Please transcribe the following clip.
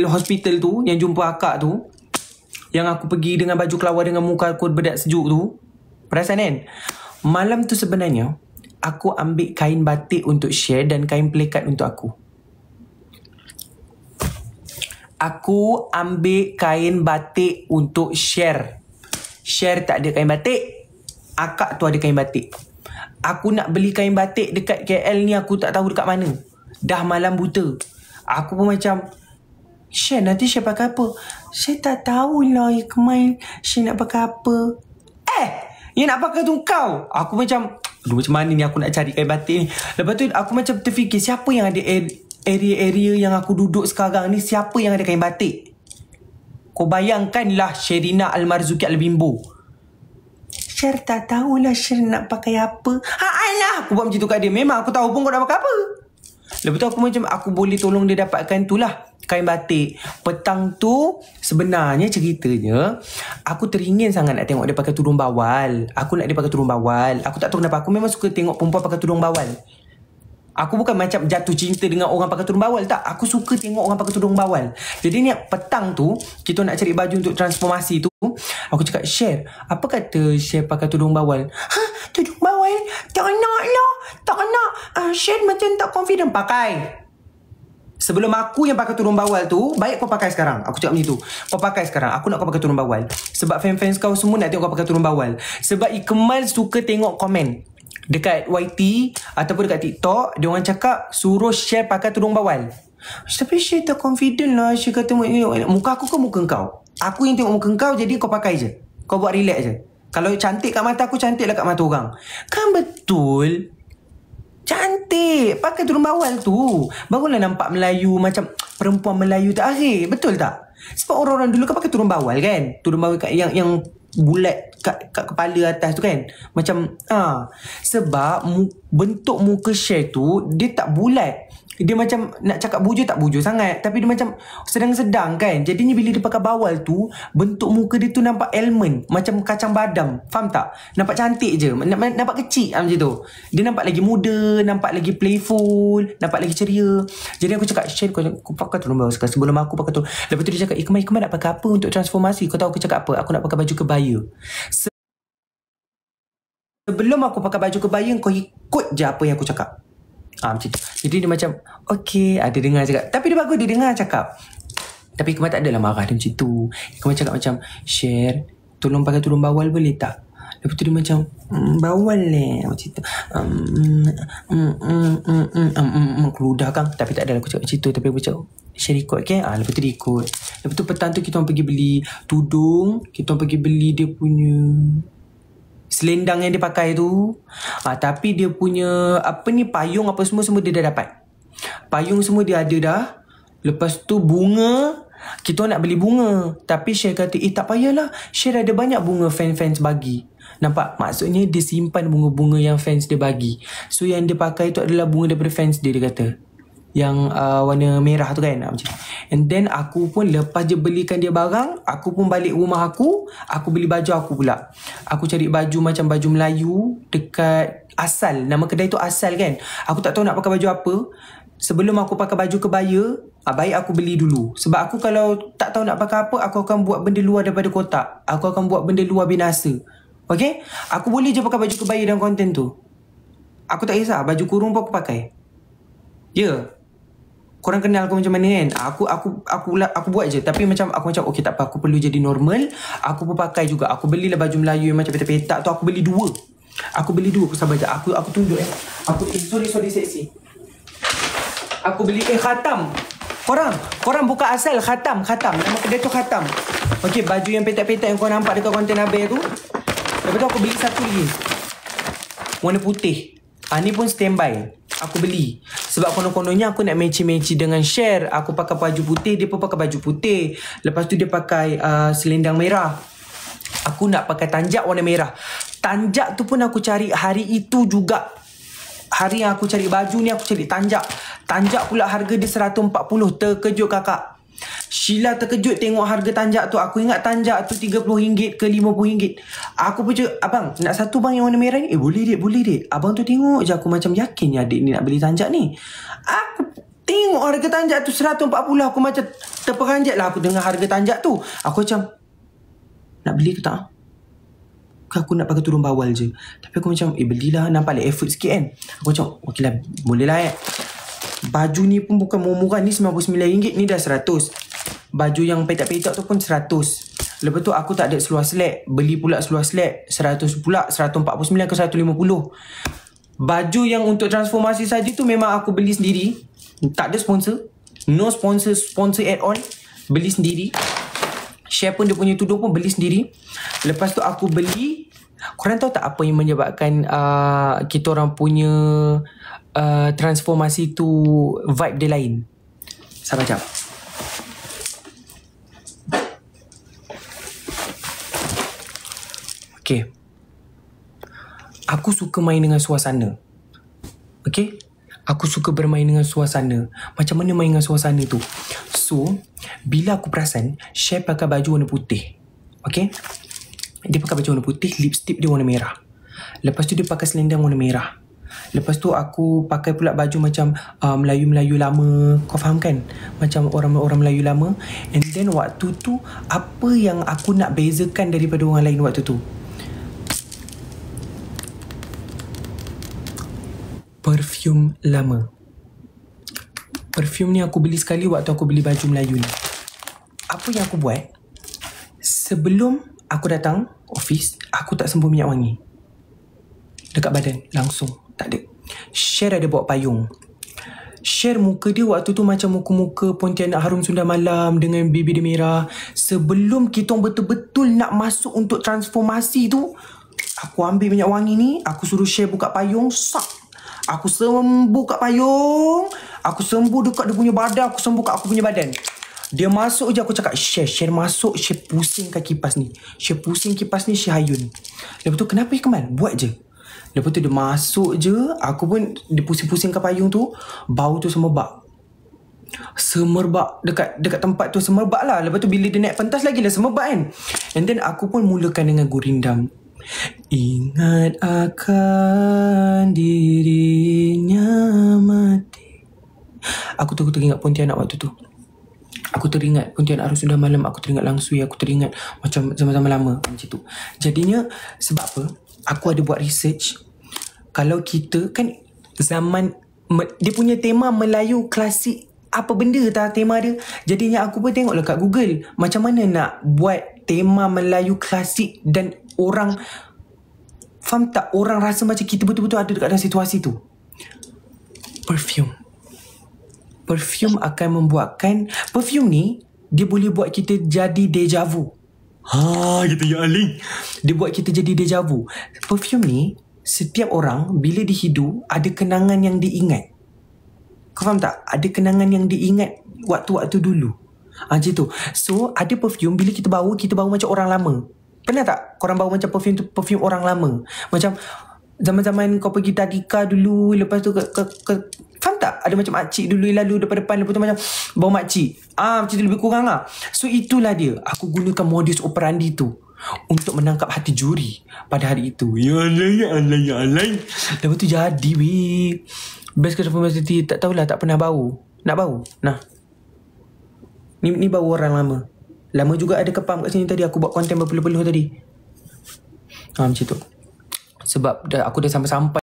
hospital tu, yang jumpa akak tu, yang aku pergi dengan baju kelawar dengan muka aku bedak sejuk tu, perasan kan? Malam tu sebenarnya aku ambil kain batik untuk share dan kain pelikat untuk aku. Aku ambil kain batik untuk share. Share tak ada kain batik, akak tu ada kain batik. Aku nak beli kain batik dekat KL ni, aku tak tahu dekat mana. Dah malam buta. Aku pun macam, Share, nanti Share pakai apa? Saya tak tahulah Ikmal, Share nak pakai apa. Yang nak pakai tu kau. Aku macam, aduh macam mana ni aku nak cari kain batik ni. Lepas tu aku macam terfikir, siapa yang ada area-area yang aku duduk sekarang ni, siapa yang ada kain batik? Kau bayangkanlah Sherina Almarzuki Albimbo. Share tak tahulah Share nak pakai apa. Alah, aku buat macam tu kat dia. Memang aku tahu pun kau nak pakai apa. Lepas tu aku macam, aku boleh tolong dia dapatkan tu lah, kain batik. Petang tu sebenarnya ceritanya aku teringin sangat nak tengok dia pakai tudung bawal. Aku nak dia pakai tudung bawal. Aku tak tahu kenapa, aku memang suka tengok perempuan pakai tudung bawal. Aku bukan macam jatuh cinta dengan orang pakai tudung bawal, tak. Aku suka tengok orang pakai tudung bawal. Jadi ni petang tu kita nak cari baju untuk transformasi tu, aku cakap, Share, apa kata Share pakai tudung bawal? Tudung bawal? Tak nak lah. Tak nak. Share macam tak confident. Pakai. Sebelum aku yang pakai tudung bawal tu, baik kau pakai sekarang. Aku cakap macam tu. Kau pakai sekarang. Aku nak kau pakai tudung bawal. Sebab fans-fans kau semua nak tengok kau pakai tudung bawal. Sebab Ikmal suka tengok komen dekat YT ataupun dekat TikTok, dia orang cakap suruh Share pakai tudung bawal. Tapi Share tak confident lah. Share kata, muka aku ke muka kau? Aku yang tengok muka kau, jadi kau pakai je. Kau buat relax je. Kalau cantik kat mata aku, cantik lah kat mata orang. Kan betul? Cantik. Pakai tudung bawal tu, barulah nampak Melayu, macam perempuan Melayu terakhir. Betul tak? Sebab orang-orang dulu kan pakai tudung bawal kan? Tudung bawal yang bulat kat kepala atas tu kan, macam sebab bentuk muka Share tu dia tak bulat. Dia macam nak cakap bujur tak bujur sangat, tapi dia macam sedang-sedang kan. Jadinya bila dia pakai bawal tu, bentuk muka dia tu nampak almond, macam kacang badam. Faham tak? Nampak cantik je, nampak kecil macam tu. Dia nampak lagi muda, nampak lagi playful, nampak lagi ceria. Jadi aku cakap, Share, kau pakai tudung bawal sekarang sebelum aku pakai tu. Lepas tu dia cakap, Ikmal nak pakai apa untuk transformasi? Kau tahu aku cakap apa? Aku nak pakai baju kebaya. Sebelum aku pakai baju kebaya, kau ikut je apa yang aku cakap. Macam tu. Jadi dia macam, okay, ada dengar cakap. Tapi dia bagus, dia dengar cakap. Tapi Ikmal tak adalah marah dia macam tu. Ikmal cakap macam, Share, tolong pakai tudung bawal boleh tak? Lepas tu dia macam, bawal macam tu. Keludah kan. Tapi tak adalah aku cakap macam tu. Tapi aku cakap, Share ikut kan? Lepas tu dia ikut. Lepas tu petang tu kita orang pergi beli tudung. Kita orang pergi beli dia punya selendang yang dia pakai tu. Tapi dia punya payung apa semua dia dah dapat. Payung semua dia ada dah. Lepas tu bunga, kita nak beli bunga. Tapi Share kata, tak payahlah, Share ada banyak bunga fans bagi. Nampak? Maksudnya dia simpan bunga-bunga yang fans dia bagi. So yang dia pakai tu adalah bunga daripada fans dia kata. Yang warna merah tu kan, macam. And then aku pun lepas je belikan dia barang, aku pun balik rumah aku beli baju aku pula. Aku cari baju macam baju Melayu dekat Asal. Nama kedai tu Asal kan. Aku tak tahu nak pakai baju apa. Sebelum aku pakai baju kebaya, baik aku beli dulu. Sebab aku kalau tak tahu nak pakai apa, aku akan buat benda luar daripada kotak. Aku akan buat benda luar binasa. Okay? Aku boleh je pakai baju kebaya dalam konten tu. Aku tak kisah, baju kurung pun aku pakai. Korang kenal aku macam mana kan? Aku buat je. Tapi macam aku macam, okay tak apa, aku perlu jadi normal. Aku pun pakai juga. Aku belilah baju Melayu yang macam petak-petak tu. Aku beli dua. Aku sabar je. Aku tunjuk sorry seksi. Aku beli khatam. Korang buka Asal, khatam. Nama kedai tu Khatam. Okay, baju yang petak-petak yang kau nampak dekat konten Abel tu. Lepas tu aku beli satu lagi, warna putih. Ni pun standby. Aku beli. Sebab konon-kononnya aku nak match-match dengan Share. Aku pakai baju putih, dia pun pakai baju putih. Lepas tu dia pakai selendang merah. Aku nak pakai tanjak warna merah. Tanjak tu pun aku cari hari itu juga. Hari yang aku cari baju ni, aku cari tanjak. Tanjak pula harga dia 140. Terkejut kakak. Sheila terkejut tengok harga tanjak tu. Aku ingat tanjak tu RM30 ke RM50. Aku pun cakap, abang nak satu bang yang warna merah ni? Boleh dek. Abang tu tengok je. Aku macam yakin ya adik ni nak beli tanjak ni. Aku tengok harga tanjak tu 140. Aku macam terperanjat lah aku dengar harga tanjak tu. Aku macam, nak beli ke tak? Aku nak pakai turun bawal je. Tapi aku macam, belilah, nampak lah effort sikit kan. Aku macam, okey lah, boleh lah Baju ni pun bukan murah-murah. Ni RM99, ni dah 100. Baju yang petak-petak tu pun 100. Lepas tu aku tak ada seluar selek. Beli pula seluar selek 100 pula, 149 ke 150. Baju yang untuk transformasi saja tu memang aku beli sendiri. Tak ada sponsor. No sponsor at all. Beli sendiri. Share pun dia punya tudung pun beli sendiri. Lepas tu aku beli. Korang tahu tak apa yang menyebabkan kita orang punya transformasi tu vibe dia lain? Sabar jap. Okay. Aku suka main dengan suasana. Okay? Aku suka bermain dengan suasana. Macam mana main dengan suasana tu? So, bila aku perasan, Share pakai baju warna putih. Okay? Dia pakai baju warna putih, lipstick dia warna merah. Lepas tu dia pakai selendang warna merah. Lepas tu aku pakai pula baju macam Melayu-Melayu lama. Kau faham kan? Macam orang-orang Melayu lama. And then waktu tu, apa yang aku nak bezakan daripada orang lain waktu tu? Perfume lama. Perfume ni aku beli sekali waktu aku beli baju Melayu ni. Apa yang aku buat? Sebelum aku datang office, aku tak sembur minyak wangi dekat badan langsung. Tak ada. Share ada bawa payung. Share muka dia waktu tu macam muka-muka Pontianak Harum Sunda Malam dengan bibir dia merah. Sebelum kita betul-betul nak masuk untuk transformasi tu, aku ambil minyak wangi ni, aku suruh Share buka payung, sak. Aku sembuh kat payung. Aku sembuh dekat dia punya badan. Aku sembuh kat aku punya badan. Dia masuk je aku cakap, Share masuk, Share pusingkan kipas ni. Share pusing kipas ni, Share hayun. Lepas tu, kenapa Ikmal? Buat je. Lepas tu dia masuk je. Aku pun, dia pusing-pusingkan payung tu. Bau tu semerbak. Semerbak. Dekat tempat tu semerbak lah. Lepas tu bila dia naik pentas lagi lah semerbak kan. And then aku pun mulakan dengan gurindam. Ingat akan dirinya mati. Aku teringat Pontianak waktu tu. Aku teringat Pontianak Harum Sunda Malam. Aku teringat Langsui. Aku teringat macam zaman-zaman lama macam tu. Jadinya sebab apa? Aku ada buat research. Kalau kita kan zaman, dia punya tema Melayu klasik, apa benda tak tema dia. Jadinya aku pun tengoklah kat Google macam mana nak buat tema Melayu klasik dan orang, faham tak? Orang rasa macam kita betul-betul ada dekat dalam situasi tu. Perfume. Perfume akan membuatkan, perfume ni dia boleh buat kita jadi deja vu. Kita ya Aling. Dia buat kita jadi deja vu. Perfume ni, setiap orang bila dihidu ada kenangan yang diingat. Kau faham tak? Ada kenangan yang diingat waktu-waktu dulu. Macam tu. So, ada perfume bila kita bau macam orang lama. Pernah tak korang bau macam perfume tu, perfume orang lama? Macam zaman-zaman kau pergi tadika dulu, lepas tu faham tak? Ada macam makcik dulu lalu depan-depan, lepas tu macam bau makcik. Macam tu lebih kurang lah. So itulah dia. Aku gunakan modus operandi tu untuk menangkap hati juri pada hari itu. Ya alay. Lepas tu jadi weh. Best transformation, tak tahulah, tak pernah bau. Nak bau? Nah. Ni bau orang lama. Lama juga ada kepam kat sini tadi. Aku buat konten berpeluh-peluh tadi. Macam tu. Sebab aku dah sampai-sampai